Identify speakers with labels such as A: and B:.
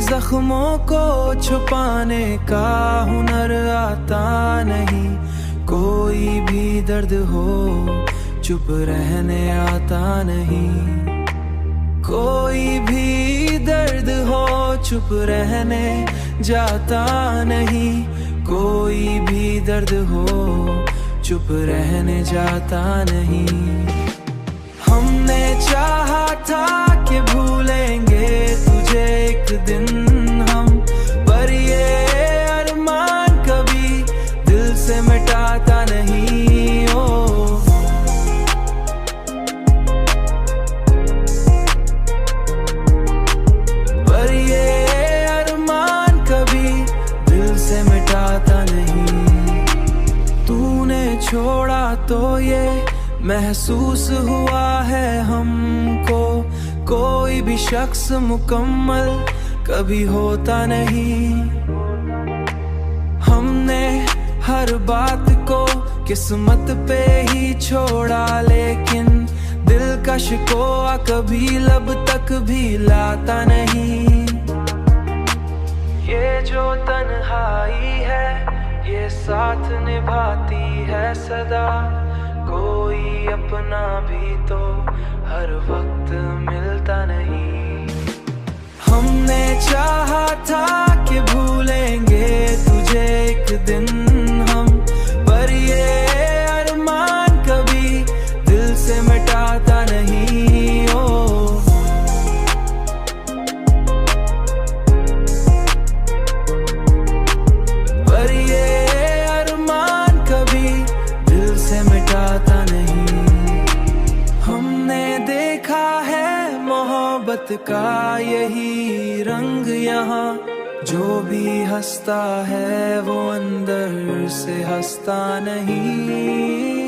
A: जख्मों को छुपाने का हुनर आता नहीं। कोई भी दर्द हो चुप रहने आता नहीं। कोई भी दर्द हो चुप रहने जाता नहीं। कोई भी दर्द हो चुप रहने जाता नहीं। हमने चाहा था कि भूलेंगे तुझे एक दिन हम, पर ये अरमान कभी दिल से मिटाता नहीं। ओ पर ये अरमान कभी दिल से मिटाता नहीं। तूने छोड़ा तो ये महसूस हुआ है हमको, कोई भी शख्स मुकम्मल कभी होता नहीं। हमने हर बात को किस्मत पे ही छोड़ा, लेकिन दिल शिकवा कभी लब तक भी लाता नहीं। ये जो तन्हाई है ये साथ निभाती है सदा। कोई अपना भी तो हर वक्त मिलता नहीं। हमने चाहा था कि भूलेंगे तुझे एक दिन हम, पर ये अरमान कभी दिल से मिटाता नहीं। ओ पर ये अरमान कभी दिल से मिटाता नहीं। हमने देखा है मोहब्बत का यही रंग यहाँ, जो भी हंसता है वो अंदर से हंसता नहीं।